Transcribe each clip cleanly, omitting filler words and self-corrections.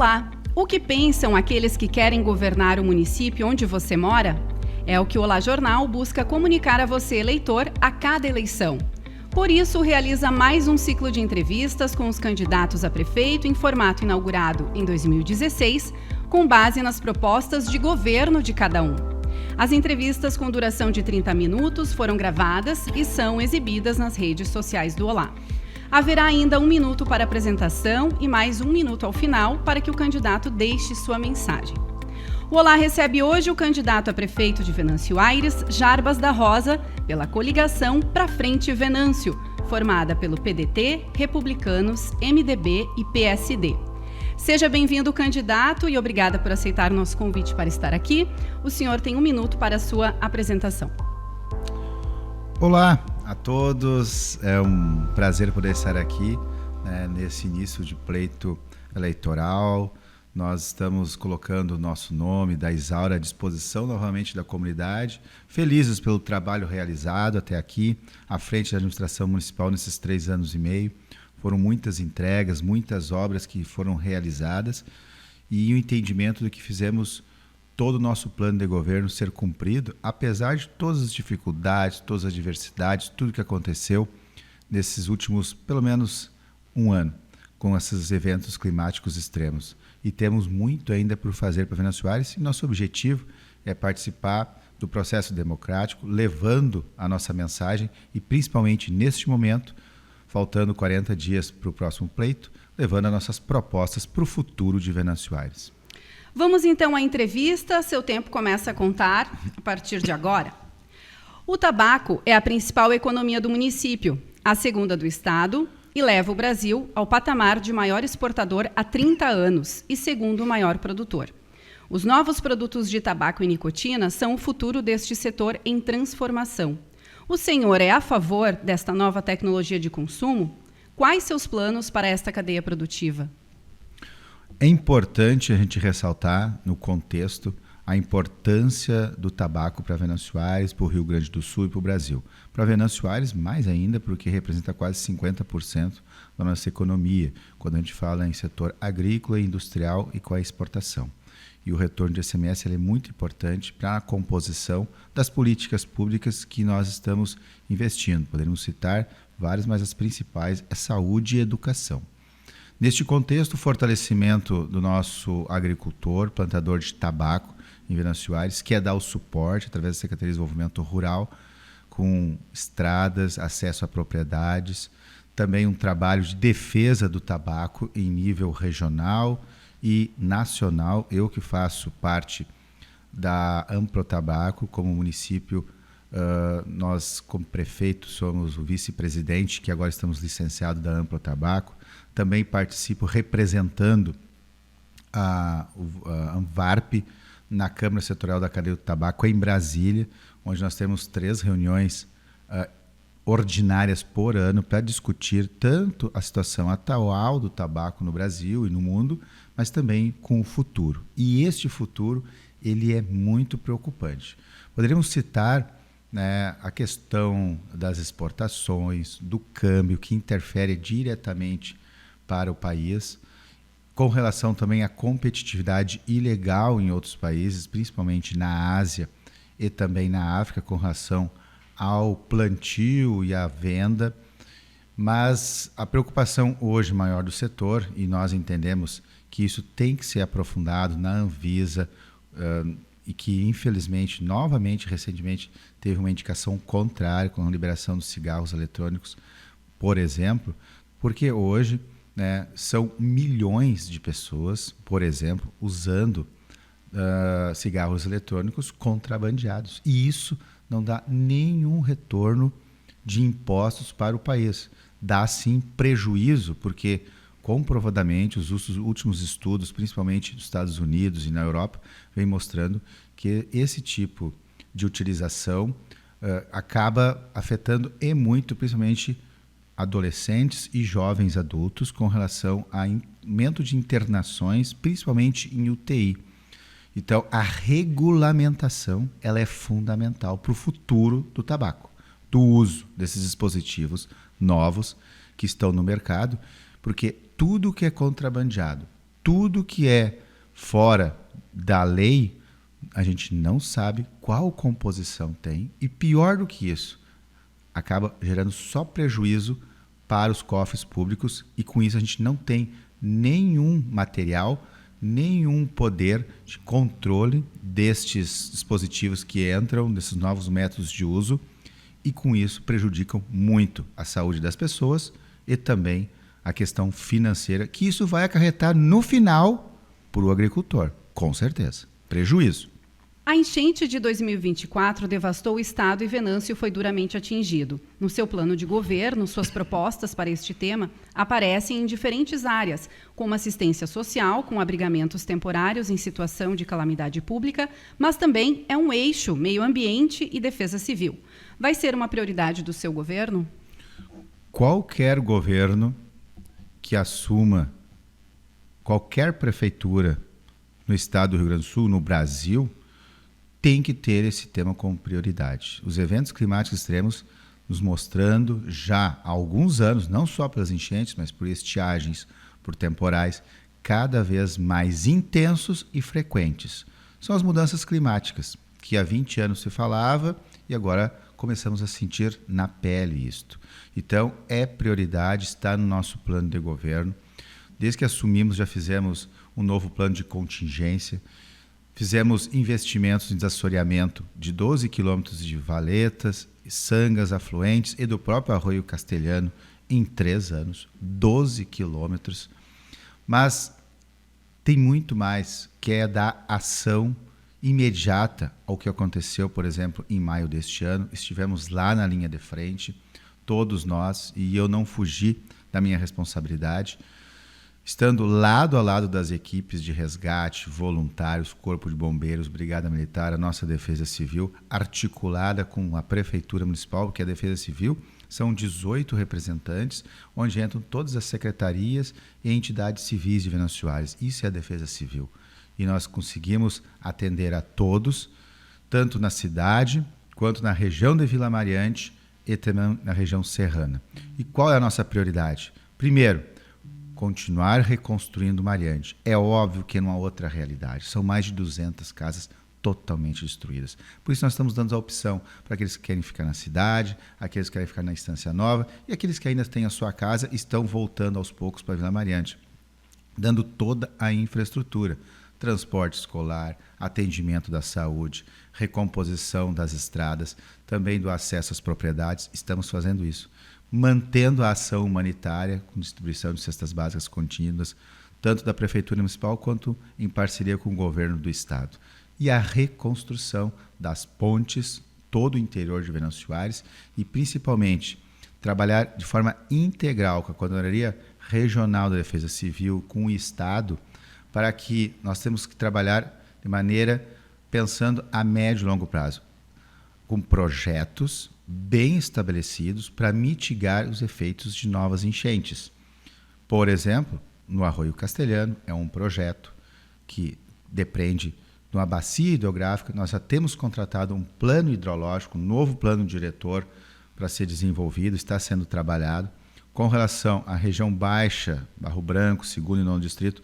Olá! O que pensam aqueles que querem governar o município onde você mora? É o que o Olá Jornal busca comunicar a você, eleitor, a cada eleição. Por isso, realiza mais um ciclo de entrevistas com os candidatos a prefeito em formato inaugurado em 2016, com base nas propostas de governo de cada um. As entrevistas com duração de 30 minutos foram gravadas e são exibidas nas redes sociais do Olá. Haverá ainda 1 minuto para apresentação e mais 1 minuto ao final para que o candidato deixe sua mensagem. O Olá recebe hoje o candidato a prefeito de Venâncio Aires, Jarbas da Rosa, pela coligação Pra Frente Venâncio, formada pelo PDT, Republicanos, MDB e PSD. Seja bem-vindo, candidato, e obrigada por aceitar o nosso convite para estar aqui. O senhor tem 1 minuto para a sua apresentação. Olá a todos, é um prazer poder estar aqui nesse início de pleito eleitoral. Nós estamos colocando o nosso nome da Isaura à disposição novamente da comunidade, felizes pelo trabalho realizado até aqui, à frente da administração municipal nesses 3 anos e meio. Foram muitas entregas, muitas obras que foram realizadas e o entendimento de que fizemos todo o nosso plano de governo ser cumprido, apesar de todas as dificuldades, todas as adversidades, tudo que aconteceu nesses últimos, pelo menos, 1 ano, com esses eventos climáticos extremos. E temos muito ainda por fazer para Venâncio Aires, e nosso objetivo é participar do processo democrático, levando a nossa mensagem e, principalmente neste momento, faltando 40 dias para o próximo pleito, levando as nossas propostas para o futuro de Venâncio Aires. Vamos então à entrevista, seu tempo começa a contar a partir de agora. O tabaco é a principal economia do município, a segunda do estado, e leva o Brasil ao patamar de maior exportador há 30 anos e segundo maior produtor. Os novos produtos de tabaco e nicotina são o futuro deste setor em transformação. O senhor é a favor desta nova tecnologia de consumo? Quais seus planos para esta cadeia produtiva? É importante a gente ressaltar, no contexto, a importância do tabaco para Venâncio Aires, para o Rio Grande do Sul e para o Brasil. Para Venâncio Aires, mais ainda, porque representa quase 50% da nossa economia, quando a gente fala em setor agrícola, industrial e com a exportação. E o retorno de ICMS ele é muito importante para a composição das políticas públicas que nós estamos investindo. Poderíamos citar várias, mas as principais é saúde e educação. Neste contexto, o fortalecimento do nosso agricultor, plantador de tabaco em Venâncio Aires, que é dar o suporte através da Secretaria de Desenvolvimento Rural, com estradas, acesso a propriedades, também um trabalho de defesa do tabaco em nível regional e nacional. Eu que faço parte da Amplo Tabaco, como município, nós como prefeito somos o vice-presidente, que agora estamos licenciados da Amplo Tabaco. Também participo representando a Anvarp na Câmara Setorial da Cadeia do Tabaco em Brasília, onde nós temos 3 reuniões ordinárias por ano para discutir tanto a situação atual do tabaco no Brasil e no mundo, mas também com o futuro. E este futuro ele é muito preocupante. Poderíamos citar a questão das exportações, do câmbio, que interfere diretamente para o país, com relação também à competitividade ilegal em outros países, principalmente na Ásia e também na África, com relação ao plantio e à venda. Mas a preocupação hoje maior do setor, e nós entendemos que isso tem que ser aprofundado na Anvisa, e que infelizmente, novamente, recentemente, teve uma indicação contrária com a liberação dos cigarros eletrônicos, por exemplo, porque hoje são milhões de pessoas, por exemplo, usando cigarros eletrônicos contrabandeados. E isso não dá nenhum retorno de impostos para o país. Dá, sim, prejuízo, porque comprovadamente os últimos estudos, principalmente dos Estados Unidos e na Europa, vêm mostrando que esse tipo de utilização acaba afetando e muito, principalmente, adolescentes e jovens adultos com relação a aumento de internações, principalmente em UTI. Então, a regulamentação ela é fundamental para o futuro do tabaco, do uso desses dispositivos novos que estão no mercado, porque tudo que é contrabandeado Tudo que é fora da lei, a gente não sabe qual composição tem, e pior do que isso, acaba gerando só prejuízo para os cofres públicos, e com isso a gente não tem nenhum material, nenhum poder de controle destes dispositivos que entram, desses novos métodos de uso, e com isso prejudicam muito a saúde das pessoas e também a questão financeira, que isso vai acarretar no final para o agricultor, com certeza. Prejuízo. A enchente de 2024 devastou o estado e Venâncio foi duramente atingido. No seu plano de governo, suas propostas para este tema aparecem em diferentes áreas, como assistência social, com abrigamentos temporários em situação de calamidade pública, mas também é um eixo meio ambiente e defesa civil. Vai ser uma prioridade do seu governo? Qualquer governo que assuma, qualquer prefeitura no estado do Rio Grande do Sul, no Brasil, tem que ter esse tema como prioridade. Os eventos climáticos extremos nos mostrando já há alguns anos, não só pelas enchentes, mas por estiagens, por temporais, cada vez mais intensos e frequentes. São as mudanças climáticas, que há 20 anos se falava e agora começamos a sentir na pele isto. Então, é prioridade, está no nosso plano de governo. Desde que assumimos, já fizemos um novo plano de contingência, fizemos investimentos em desassoreamento de 12 quilômetros de valetas, sangas, afluentes e do próprio Arroio Castelhano em 3 anos, 12 quilômetros. Mas tem muito mais, que é da ação imediata ao que aconteceu, por exemplo, em maio deste ano. Estivemos lá na linha de frente, todos nós, e eu não fugi da minha responsabilidade, estando lado a lado das equipes de resgate, voluntários, Corpo de Bombeiros, Brigada Militar, a nossa Defesa Civil, articulada com a Prefeitura Municipal, porque a Defesa Civil são 18 representantes, onde entram todas as secretarias e entidades civis de Venâncio Aires. Isso é a Defesa Civil. E nós conseguimos atender a todos, tanto na cidade, quanto na região de Vila Mariante e também na região serrana. E qual é a nossa prioridade? Primeiro, continuar reconstruindo Mariante. É óbvio que não há outra realidade. São mais de 200 casas totalmente destruídas. Por isso nós estamos dando a opção para aqueles que querem ficar na cidade, aqueles que querem ficar na Estância Nova e aqueles que ainda têm a sua casa estão voltando aos poucos para Vila Mariante, dando toda a infraestrutura. Transporte escolar, atendimento da saúde, recomposição das estradas, também do acesso às propriedades. Estamos fazendo isso. Mantendo a ação humanitária com distribuição de cestas básicas contínuas, tanto da Prefeitura Municipal quanto em parceria com o governo do Estado. E a reconstrução das pontes, todo o interior de Venâncio Aires e, principalmente, trabalhar de forma integral com a Coordenadoria Regional da Defesa Civil, com o Estado, para que nós temos que trabalhar de maneira pensando a médio e longo prazo, com projetos bem estabelecidos para mitigar os efeitos de novas enchentes. Por exemplo, no Arroio Castelhano, é um projeto que depende de uma bacia hidrográfica. Nós já temos contratado um plano hidrológico, um novo plano diretor para ser desenvolvido, está sendo trabalhado. Com relação à região baixa, Barro Branco, 2º e 9º distrito,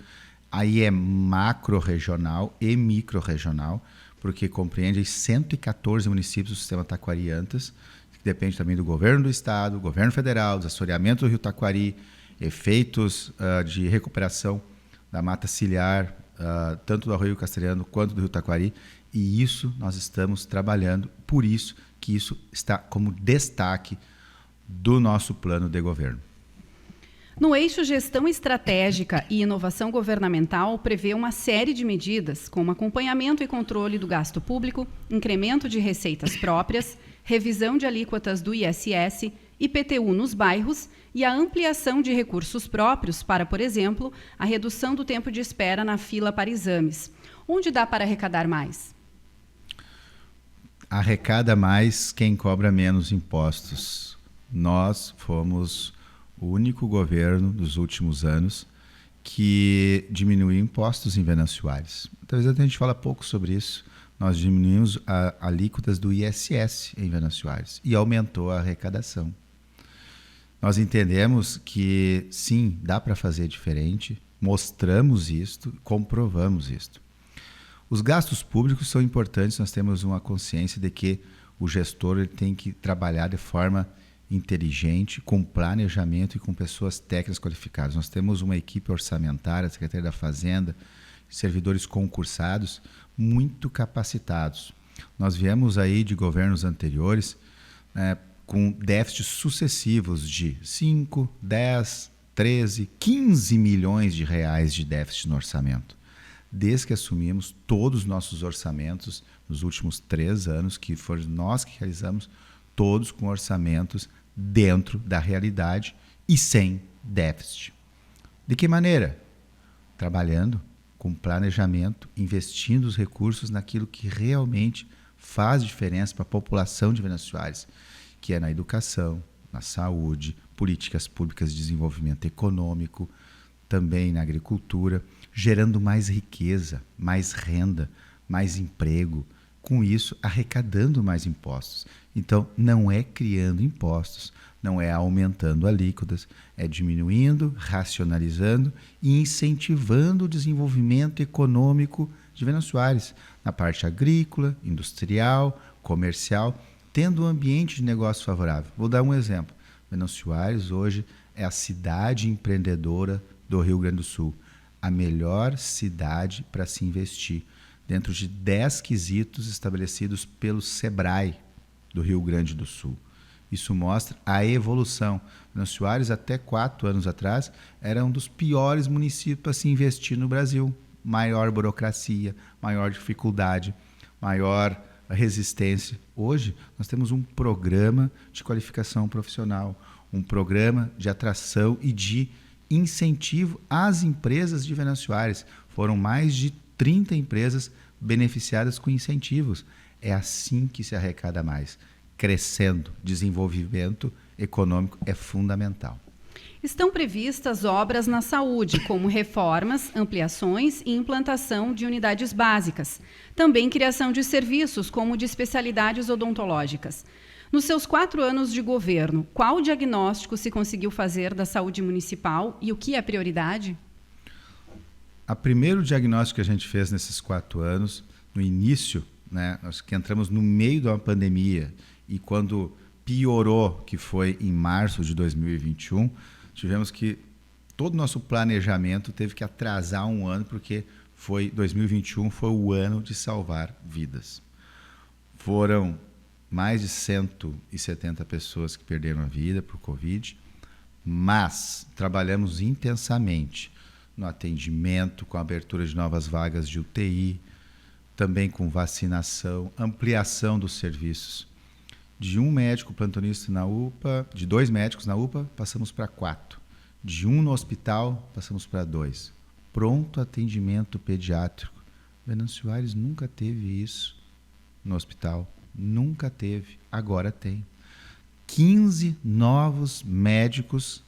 aí é macro-regional e micro-regional, porque compreende 114 municípios do sistema Taquari-Antas, que depende também do governo do estado, governo federal, desassoreamento do rio Taquari, efeitos de recuperação da mata ciliar, tanto do Arroio Castelhano quanto do rio Taquari, e isso nós estamos trabalhando, por isso que isso está como destaque do nosso plano de governo. No eixo Gestão Estratégica e Inovação Governamental, prevê uma série de medidas, como acompanhamento e controle do gasto público, incremento de receitas próprias, revisão de alíquotas do ISS, IPTU nos bairros e a ampliação de recursos próprios para, por exemplo, a redução do tempo de espera na fila para exames. Onde dá para arrecadar mais? Arrecada mais quem cobra menos impostos. Nós fomos o único governo dos últimos anos que diminuiu impostos em Venâncio Aires. Talvez até a gente fala pouco sobre isso. Nós diminuímos alíquotas do ISS em Venâncio Aires e aumentou a arrecadação. Nós entendemos que, sim, dá para fazer diferente, mostramos isto, comprovamos isto. Os gastos públicos são importantes, nós temos uma consciência de que o gestor ele tem que trabalhar de forma inteligente, com planejamento e com pessoas técnicas qualificadas. Nós temos uma equipe orçamentária, Secretaria da Fazenda, servidores concursados, muito capacitados. Nós viemos aí de governos anteriores com déficits sucessivos de 5, 10, 13, 15 milhões de reais de déficit no orçamento. Desde que assumimos todos os nossos orçamentos nos últimos 3 anos, que foram nós que realizamos, todos com orçamentos dentro da realidade e sem déficit. De que maneira? Trabalhando com planejamento, investindo os recursos naquilo que realmente faz diferença para a população de Venâncio Soares, que é na educação, na saúde, políticas públicas de desenvolvimento econômico, também na agricultura, gerando mais riqueza, mais renda, mais emprego, com isso arrecadando mais impostos. Então, não é criando impostos, não é aumentando alíquotas, é diminuindo, racionalizando e incentivando o desenvolvimento econômico de Venâncio Soares, na parte agrícola, industrial, comercial, tendo um ambiente de negócio favorável. Vou dar um exemplo. Venâncio Soares hoje é a cidade empreendedora do Rio Grande do Sul, a melhor cidade para se investir, dentro de 10 quesitos estabelecidos pelo SEBRAE do Rio Grande do Sul. Isso mostra a evolução. Venâncio Soares, até 4 anos atrás, era um dos piores municípios para se investir no Brasil. Maior burocracia, maior dificuldade, maior resistência. Hoje, nós temos um programa de qualificação profissional, um programa de atração e de incentivo às empresas de Venâncio Soares. Foram mais de 30 empresas beneficiadas com incentivos. É assim que se arrecada mais. Crescendo, desenvolvimento econômico é fundamental. Estão previstas obras na saúde, como reformas, ampliações e implantação de unidades básicas. Também criação de serviços, como de especialidades odontológicas. Nos seus 4 anos de governo, qual diagnóstico se conseguiu fazer da saúde municipal e o que é prioridade? O primeiro diagnóstico que a gente fez nesses 4 anos, no início, nós que entramos no meio de uma pandemia e quando piorou, que foi em março de 2021, tivemos que todo o nosso planejamento teve que atrasar um ano, porque 2021 foi o ano de salvar vidas. Foram mais de 170 pessoas que perderam a vida por Covid, mas trabalhamos intensamente no atendimento, com a abertura de novas vagas de UTI, também com vacinação, ampliação dos serviços. De um médico plantonista na UPA, de 2 médicos na UPA, passamos para 4. De 1 no hospital, passamos para 2. Pronto atendimento pediátrico. Venâncio Soares nunca teve isso no hospital. Nunca teve. Agora tem. 15 novos médicos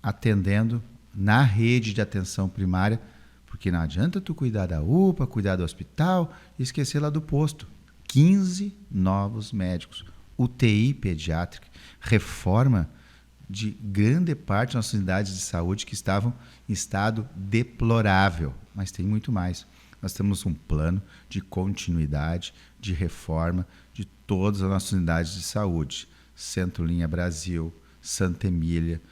atendendo na rede de atenção primária, porque não adianta tu cuidar da UPA, cuidar do hospital e esquecer lá do posto. 15 novos médicos. UTI pediátrica, reforma de grande parte das nossas unidades de saúde que estavam em estado deplorável, mas tem muito mais. Nós temos um plano de continuidade, de reforma de todas as nossas unidades de saúde. Centro Linha Brasil, Santa Emília,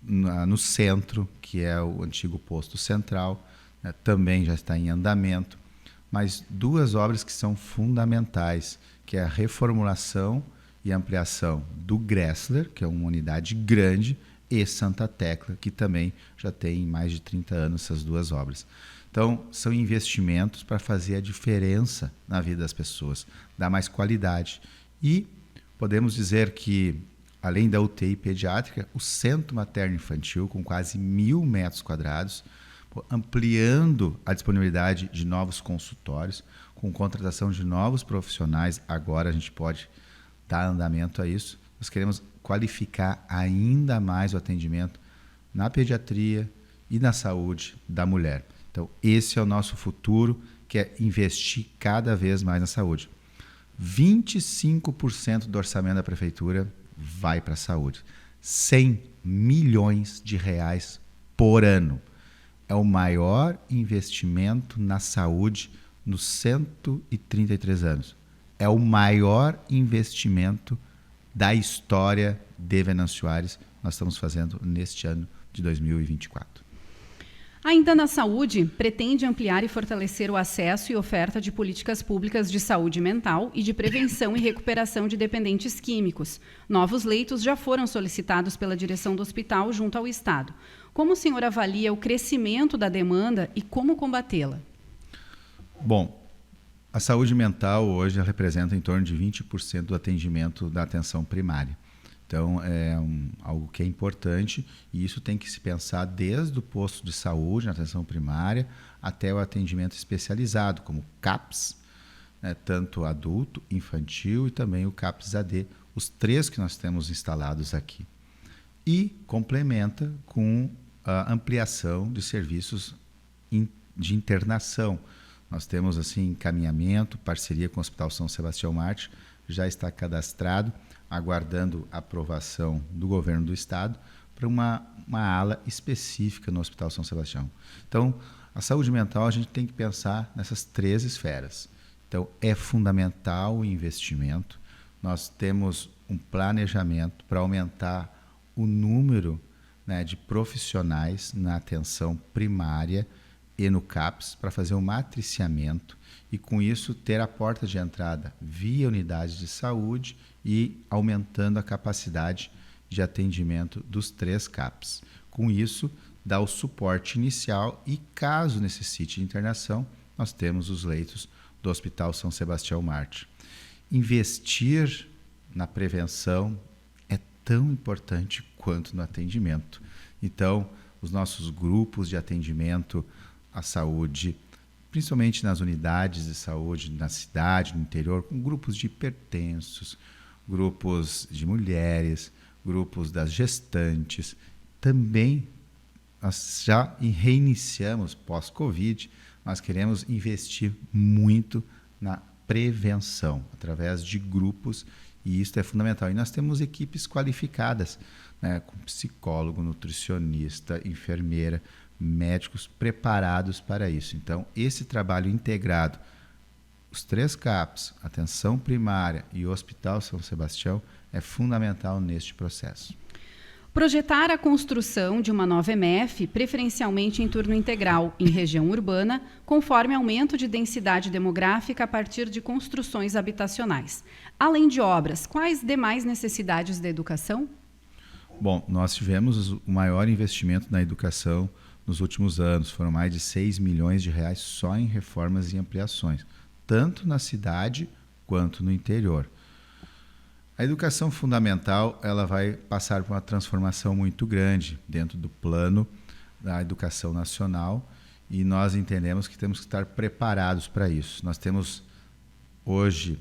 no centro, que é o antigo posto central, também já está em andamento. Mas 2 obras que são fundamentais, que é a reformulação e ampliação do Gressler, que é uma unidade grande, e Santa Tecla, que também já tem mais de 30 anos essas 2 obras. Então, são investimentos para fazer a diferença na vida das pessoas, dar mais qualidade. E podemos dizer que, além da UTI pediátrica, o Centro Materno Infantil, com quase 1.000 metros quadrados, ampliando a disponibilidade de novos consultórios, com contratação de novos profissionais. Agora a gente pode dar andamento a isso. Nós queremos qualificar ainda mais o atendimento na pediatria e na saúde da mulher. Então, esse é o nosso futuro, que é investir cada vez mais na saúde. 25% do orçamento da prefeitura vai para a saúde. 100 milhões de reais por ano. É o maior investimento na saúde nos 133 anos. É o maior investimento da história de Venâncio Aires nós estamos fazendo neste ano de 2024. Ainda na saúde, pretende ampliar e fortalecer o acesso e oferta de políticas públicas de saúde mental e de prevenção e recuperação de dependentes químicos. Novos leitos já foram solicitados pela direção do hospital junto ao Estado. Como o senhor avalia o crescimento da demanda e como combatê-la? Bom, a saúde mental hoje representa em torno de 20% do atendimento da atenção primária. Então, é algo que é importante e isso tem que se pensar desde o posto de saúde, na atenção primária, até o atendimento especializado, como CAPS, né, tanto adulto, infantil e também o CAPS-AD, os 3 que nós temos instalados aqui. E complementa com a ampliação de serviços de internação. Nós temos assim encaminhamento, parceria com o Hospital São Sebastião Mártir, já está cadastrado, aguardando a aprovação do governo do estado para uma ala específica no Hospital São Sebastião. Então, a saúde mental a gente tem que pensar nessas 3 esferas. Então, é fundamental o investimento. Nós temos um planejamento para aumentar o número, né, de profissionais na atenção primária e no CAPS para fazer um matriciamento e, com isso, ter a porta de entrada via unidade de saúde e aumentando a capacidade de atendimento dos 3 CAPs. Com isso, dá o suporte inicial e, caso necessite de internação, nós temos os leitos do Hospital São Sebastião Mártir. Investir na prevenção é tão importante quanto no atendimento. Então, os nossos grupos de atendimento à saúde, principalmente nas unidades de saúde, na cidade, no interior, com grupos de hipertensos, grupos de mulheres, grupos das gestantes. Também nós já reiniciamos pós-Covid, nós queremos investir muito na prevenção, através de grupos, e isso é fundamental. E nós temos equipes qualificadas, né, com psicólogo, nutricionista, enfermeira, médicos preparados para isso. Então, esse trabalho integrado, os 3 CAPs, atenção primária e o Hospital São Sebastião, é fundamental neste processo. Projetar a construção de uma nova EMF, preferencialmente em turno integral, em região urbana, conforme aumento de densidade demográfica a partir de construções habitacionais. Além de obras, quais demais necessidades da educação? Bom, nós tivemos o maior investimento na educação nos últimos anos. Foram mais de 6 milhões de reais só em reformas e ampliações, tanto na cidade quanto no interior. A educação fundamental ela vai passar por uma transformação muito grande dentro do plano da educação nacional e nós entendemos que temos que estar preparados para isso. Nós temos hoje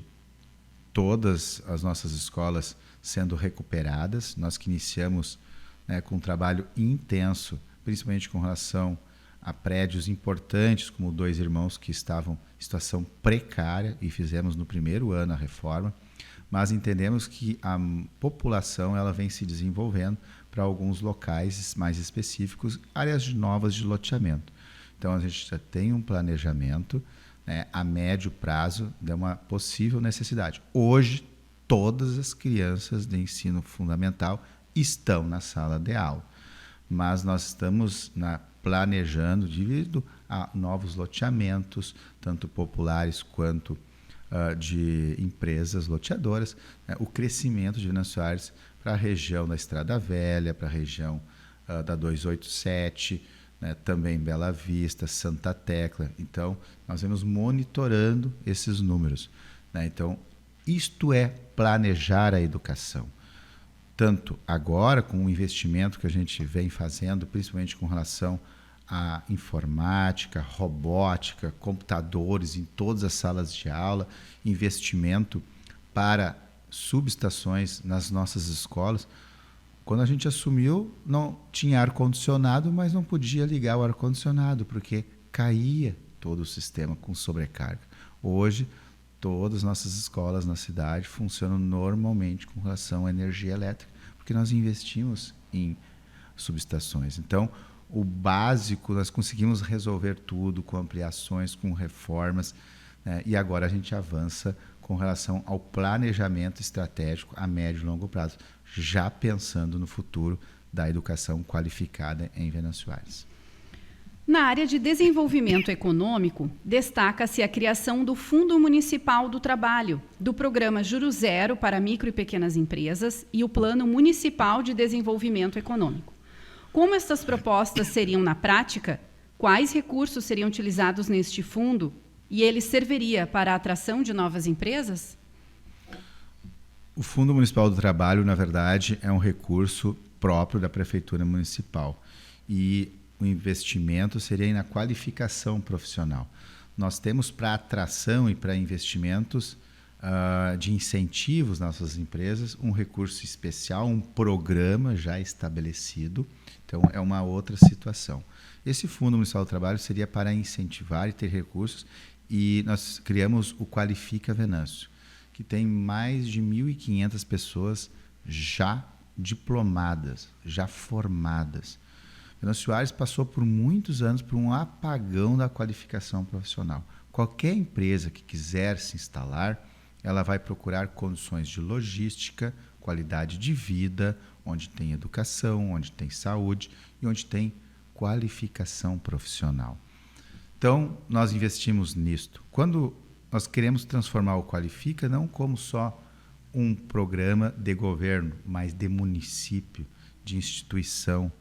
todas as nossas escolas sendo recuperadas, nós que iniciamos, né, com um trabalho intenso, principalmente com relação a prédios importantes, como 2 Irmãos, que estavam em situação precária e fizemos no primeiro ano a reforma, mas entendemos que a população ela vem se desenvolvendo para alguns locais mais específicos, áreas novas de loteamento. Então, a gente já tem um planejamento, né, a médio prazo de uma possível necessidade. Hoje, todas as crianças de ensino fundamental estão na sala de aula, mas nós estamos planejando devido a novos loteamentos, tanto populares quanto de empresas loteadoras, né, o crescimento de Venâncio Aires para a região da Estrada Velha, para a região da 287, né, também Bela Vista, Santa Tecla. Então, nós vamos monitorando esses números, né? Então, isto é planejar a educação. Tanto agora, com o investimento que a gente vem fazendo, principalmente com relação à informática, robótica, computadores em todas as salas de aula, investimento para subestações nas nossas escolas. Quando a gente assumiu, não tinha ar-condicionado, mas não podia ligar o ar-condicionado, porque caía todo o sistema com sobrecarga. Hoje, todas as nossas escolas na cidade funcionam normalmente com relação à energia elétrica, porque nós investimos em subestações. Então, o básico, nós conseguimos resolver tudo com ampliações, com reformas, né? E agora a gente avança com relação ao planejamento estratégico a médio e longo prazo, já pensando no futuro da educação qualificada em Venâncio Soares. Na área de desenvolvimento econômico, destaca-se a criação do Fundo Municipal do Trabalho, do Programa Juro Zero para Micro e Pequenas Empresas e o Plano Municipal de Desenvolvimento Econômico. Como estas propostas seriam na prática? Quais recursos seriam utilizados neste fundo? E ele serviria para a atração de novas empresas? O Fundo Municipal do Trabalho, na verdade, é um recurso próprio da Prefeitura Municipal. E o investimento seria na qualificação profissional. Nós temos para atração e para investimentos de incentivos nas nossas empresas um recurso especial, um programa já estabelecido. Então, é uma outra situação. Esse Fundo Municipal do Trabalho seria para incentivar e ter recursos, e nós criamos o Qualifica Venâncio, que tem mais de 1.500 pessoas já diplomadas, já formadas. Venâncio Soares passou por muitos anos por um apagão da qualificação profissional. Qualquer empresa que quiser se instalar, ela vai procurar condições de logística, qualidade de vida, onde tem educação, onde tem saúde e onde tem qualificação profissional. Então, nós investimos nisto. Quando nós queremos transformar o Qualifica não como só um programa de governo, mas de município, de instituição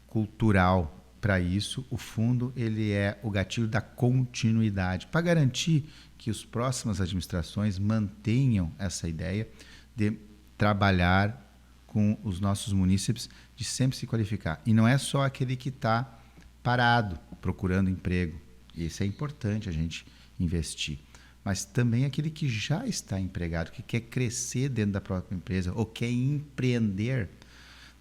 cultural. Para isso, o fundo ele é o gatilho da continuidade, para garantir que as próximas administrações mantenham essa ideia de trabalhar com os nossos munícipes, de sempre se qualificar. E não é só aquele que está parado, procurando emprego. Isso é importante a gente investir. Mas também aquele que já está empregado, que quer crescer dentro da própria empresa ou quer empreender.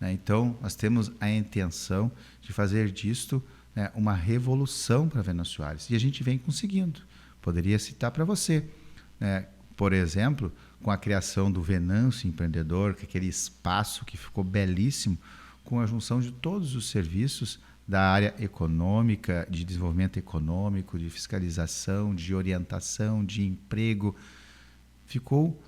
Então, nós temos a intenção de fazer disto, né, uma revolução para Venâncio Soares. E a gente vem conseguindo. Poderia citar para você, né, por exemplo, com a criação do Venâncio Empreendedor, que é aquele espaço que ficou belíssimo, com a junção de todos os serviços da área econômica, de desenvolvimento econômico, de fiscalização, de orientação, de emprego. Ficou...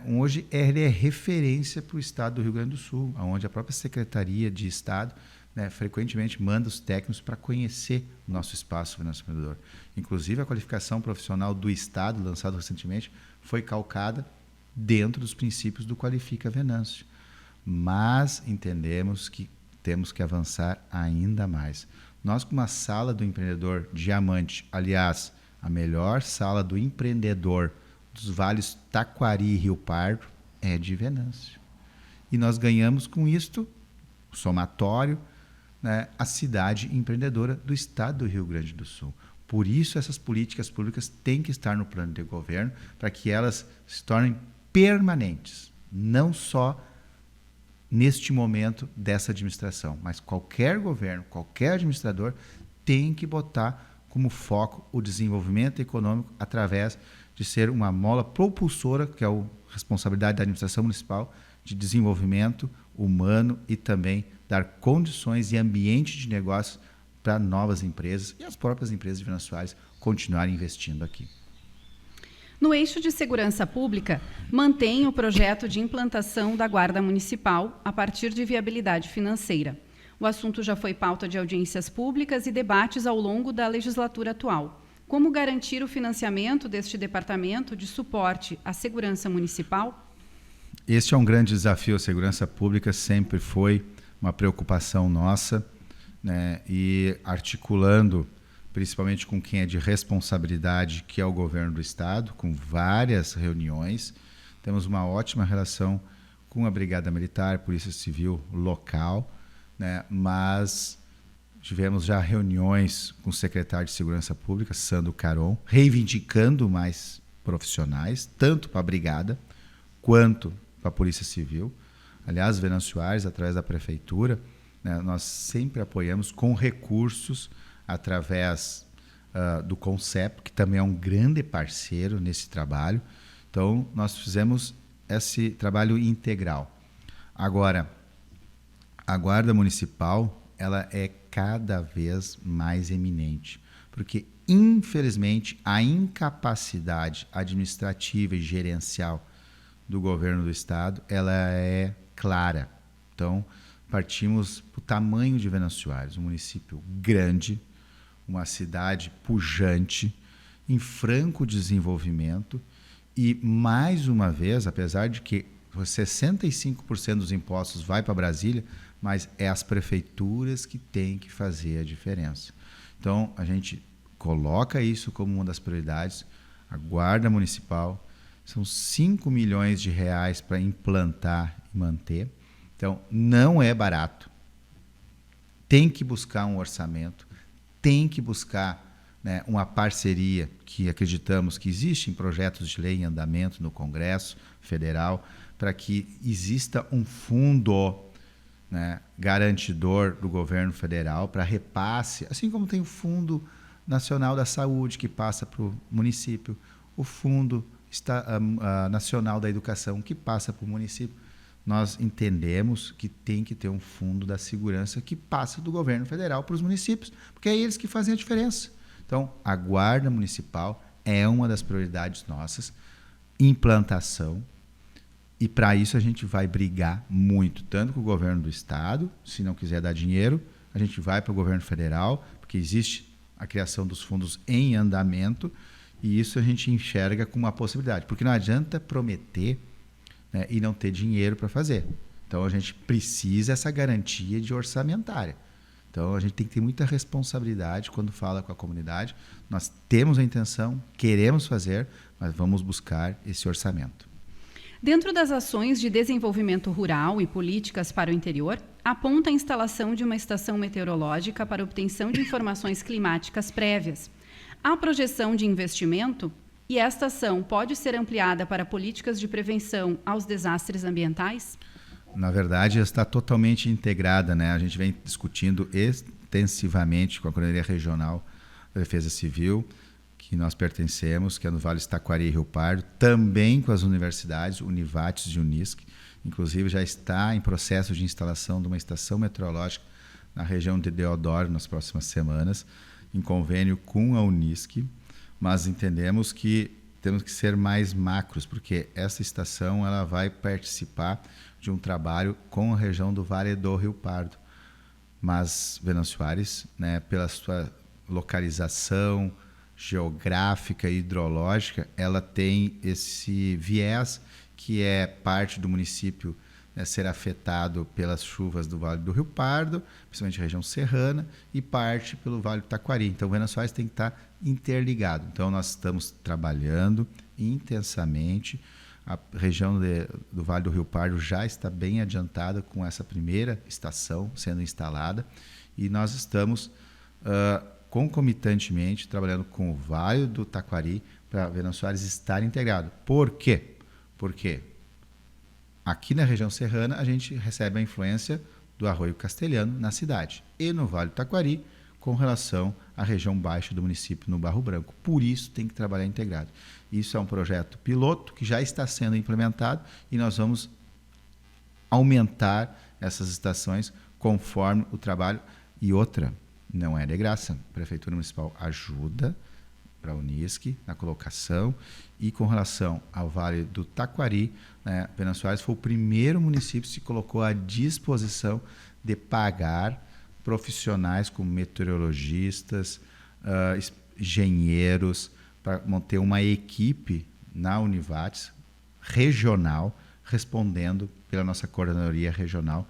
hoje ele é referência para o estado do Rio Grande do Sul, onde a própria Secretaria de Estado, frequentemente manda os técnicos para conhecer o nosso espaço Venâncio Empreendedor. Inclusive, a qualificação profissional do Estado, lançado recentemente, foi calcada dentro dos princípios do Qualifica Venâncio. Mas entendemos que temos que avançar ainda mais. Nós, com uma sala do empreendedor diamante, aliás, a melhor sala do empreendedor dos vales Taquari e Rio Pardo é de Venâncio. E nós ganhamos com isto, somatório, a cidade empreendedora do estado do Rio Grande do Sul. Por isso, essas políticas públicas têm que estar no plano de governo para que elas se tornem permanentes, não só neste momento dessa administração, mas qualquer governo, qualquer administrador tem que botar como foco o desenvolvimento econômico através de ser uma mola propulsora, que é a responsabilidade da administração municipal, de desenvolvimento humano e também dar condições e ambiente de negócio para novas empresas e as próprias empresas de Venâncio Soares continuarem investindo aqui. No eixo de segurança pública, mantém o projeto de implantação da Guarda Municipal a partir de viabilidade financeira. O assunto já foi pauta de audiências públicas e debates ao longo da legislatura atual. Como garantir o financiamento deste departamento de suporte à segurança municipal? Este é um grande desafio. A segurança pública sempre foi uma preocupação nossa, e articulando principalmente com quem é de responsabilidade, que é o governo do estado, com várias reuniões. Temos uma ótima relação com a Brigada Militar, Polícia Civil local, mas tivemos já reuniões com o secretário de Segurança Pública, Sandro Caron, reivindicando mais profissionais, tanto para a Brigada quanto para a Polícia Civil. Aliás, Venâncio Soares, através da Prefeitura, nós sempre apoiamos com recursos através do CONCEP, que também é um grande parceiro nesse trabalho. Então, nós fizemos esse trabalho integral. Agora, a Guarda Municipal, ela é cada vez mais eminente, porque, infelizmente, a incapacidade administrativa e gerencial do governo do estado, ela é clara. Então, partimos do tamanho de Venâncio Soares, um município grande, uma cidade pujante, em franco desenvolvimento e, mais uma vez, apesar de que 65% dos impostos vai para Brasília, mas é as prefeituras que têm que fazer a diferença. Então, a gente coloca isso como uma das prioridades, a Guarda Municipal, são 5 milhões de reais para implantar e manter. Então, não é barato. Tem que buscar um orçamento, tem que buscar, né, uma parceria que acreditamos que existe em projetos de lei em andamento no Congresso Federal, para que exista um fundo, né, garantidor do governo federal para repasse, assim como tem o Fundo Nacional da Saúde, que passa para o município, o Fundo Nacional da Educação, que passa para o município. Nós entendemos que tem que ter um fundo da segurança que passa do governo federal para os municípios, porque é eles que fazem a diferença. Então, a Guarda Municipal é uma das prioridades nossas, implantação, e para isso a gente vai brigar muito, tanto com o governo do estado, se não quiser dar dinheiro, a gente vai para o governo federal, porque existe a criação dos fundos em andamento, e isso a gente enxerga como uma possibilidade, porque não adianta prometer, né, e não ter dinheiro para fazer. Então, a gente precisa essa garantia de orçamentária. Então, a gente tem que ter muita responsabilidade quando fala com a comunidade. Nós temos a intenção, queremos fazer, mas vamos buscar esse orçamento. Dentro das ações de desenvolvimento rural e políticas para o interior, aponta a instalação de uma estação meteorológica para obtenção de informações climáticas prévias. Há projeção de investimento e esta ação pode ser ampliada para políticas de prevenção aos desastres ambientais? Na verdade, está totalmente integrada, né? A gente vem discutindo extensivamente com a Coordenadoria Regional da Defesa Civil, que nós pertencemos, que é no Vale do Taquari e Rio Pardo, também com as universidades, Univates e Unisc. Inclusive, já está em processo de instalação de uma estação meteorológica na região de Deodoro nas próximas semanas, em convênio com a Unisc, mas entendemos que temos que ser mais macros, porque essa estação ela vai participar de um trabalho com a região do Vale do Rio Pardo. Mas Venâncio Soares, né, pela sua localização geográfica e hidrológica, ela tem esse viés que é parte do município, né, ser afetado pelas chuvas do Vale do Rio Pardo, principalmente a região serrana, e parte pelo Vale do Taquari. Então, o Venâncio Soares tem que estar interligado. Então, nós estamos trabalhando intensamente. A região do Vale do Rio Pardo já está bem adiantada com essa primeira estação sendo instalada, e nós estamos concomitantemente trabalhando com o Vale do Taquari para Venâncio Soares estar integrado. Por quê? Porque aqui na região serrana a gente recebe a influência do Arroio Castelhano na cidade, e no Vale do Taquari com relação à região baixa do município, no Barro Branco. Por isso tem que trabalhar integrado. Isso é um projeto piloto que já está sendo implementado, e nós vamos aumentar essas estações conforme o trabalho. E outra, não é de graça. A Prefeitura Municipal ajuda para a Unisc na colocação, e com relação ao Vale do Taquari, né, Venâncio Soares foi o primeiro município que se colocou à disposição de pagar profissionais como meteorologistas, engenheiros, para manter uma equipe na Univates regional, respondendo pela nossa coordenadoria regional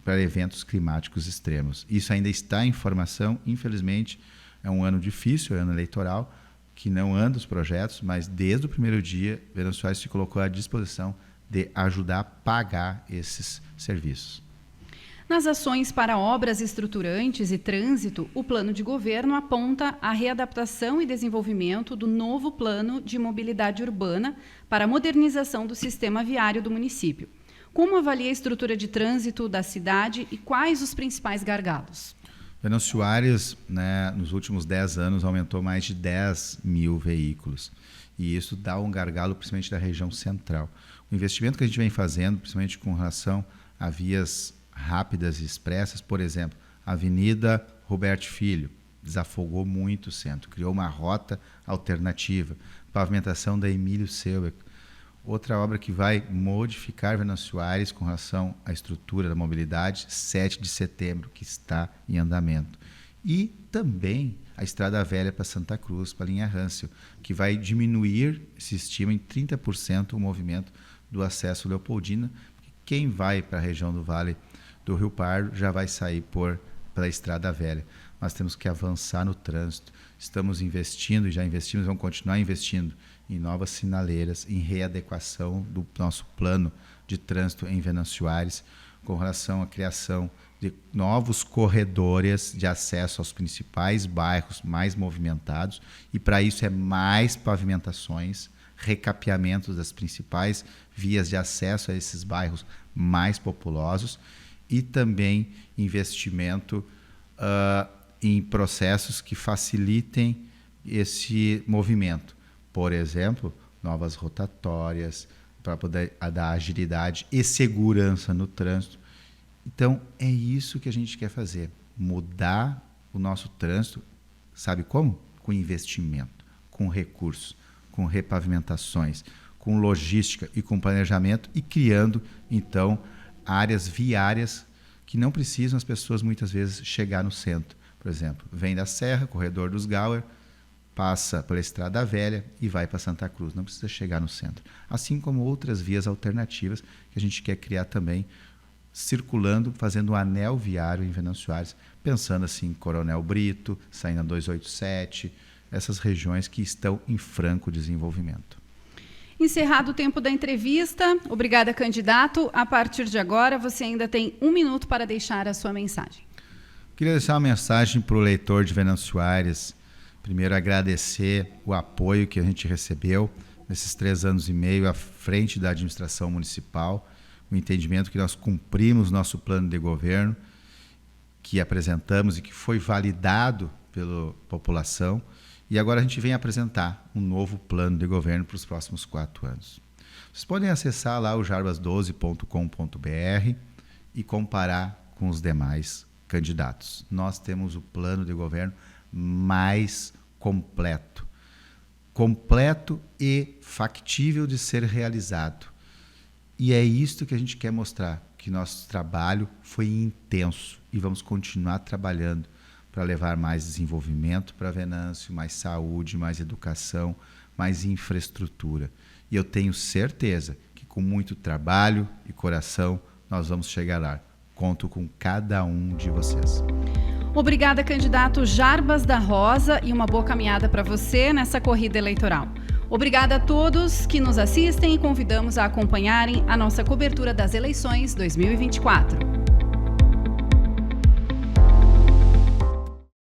para eventos climáticos extremos. Isso ainda está em formação, infelizmente é um ano difícil, é um ano eleitoral, que não anda os projetos, mas desde o primeiro dia, Venâncio Soares se colocou à disposição de ajudar a pagar esses serviços. Nas ações para obras estruturantes e trânsito, o plano de governo aponta a readaptação e desenvolvimento do novo plano de mobilidade urbana para a modernização do sistema viário do município. Como avalia a estrutura de trânsito da cidade e quais os principais gargalos? Venâncio Soares, né, nos últimos 10 anos, aumentou mais de 10 mil veículos. E isso dá um gargalo, principalmente da região central. O investimento que a gente vem fazendo, principalmente com relação a vias rápidas e expressas, por exemplo, Avenida Roberto Filho, desafogou muito o centro, criou uma rota alternativa. Pavimentação da Emílio Selbeck. Outra obra que vai modificar Venâncio Aires com relação à estrutura da mobilidade, 7 de setembro, que está em andamento. E também a Estrada Velha para Santa Cruz, para a linha Râncio, que vai diminuir, se estima, em 30% o movimento do acesso Leopoldina. Quem vai para a região do Vale do Rio Pardo já vai sair pela Estrada Velha. Nós temos que avançar no trânsito. Estamos investindo e já investimos, vamos continuar investindo em novas sinaleiras, em readequação do nosso plano de trânsito em Venâncio Aires, com relação à criação de novos corredores de acesso aos principais bairros mais movimentados, e para isso é mais pavimentações, recapeamentos das principais vias de acesso a esses bairros mais populosos, e também investimento em processos que facilitem esse movimento. Por exemplo, novas rotatórias para poder dar agilidade e segurança no trânsito. Então, é isso que a gente quer fazer, mudar o nosso trânsito, sabe como? Com investimento, com recursos, com repavimentações, com logística e com planejamento, e criando, então, áreas viárias que não precisam as pessoas muitas vezes chegar no centro. Por exemplo, vem da Serra, corredor dos Gauer, passa pela Estrada Velha e vai para Santa Cruz, não precisa chegar no centro. Assim como outras vias alternativas que a gente quer criar também, circulando, fazendo um anel viário em Venâncio Aires, pensando assim, Coronel Brito, saindo a 287, essas regiões que estão em franco desenvolvimento. Encerrado o tempo da entrevista, obrigada, candidato. A partir de agora, você ainda tem 1 minuto para deixar a sua mensagem. Queria deixar uma mensagem para o eleitor de Venâncio Aires. Primeiro, agradecer o apoio que a gente recebeu nesses 3 anos e meio à frente da administração municipal, o entendimento que nós cumprimos nosso plano de governo, que apresentamos e que foi validado pela população, e agora a gente vem apresentar um novo plano de governo para os próximos 4 anos. Vocês podem acessar lá o jarbas12.com.br e comparar com os demais candidatos. Nós temos o plano de governo mais completo e factível de ser realizado. E é isto que a gente quer mostrar, que nosso trabalho foi intenso e vamos continuar trabalhando para levar mais desenvolvimento para Venâncio, mais saúde, mais educação, mais infraestrutura. E eu tenho certeza que com muito trabalho e coração nós vamos chegar lá. Conto com cada um de vocês. Obrigada, candidato Jarbas da Rosa, e uma boa caminhada para você nessa corrida eleitoral. Obrigada a todos que nos assistem e convidamos a acompanharem a nossa cobertura das eleições 2024.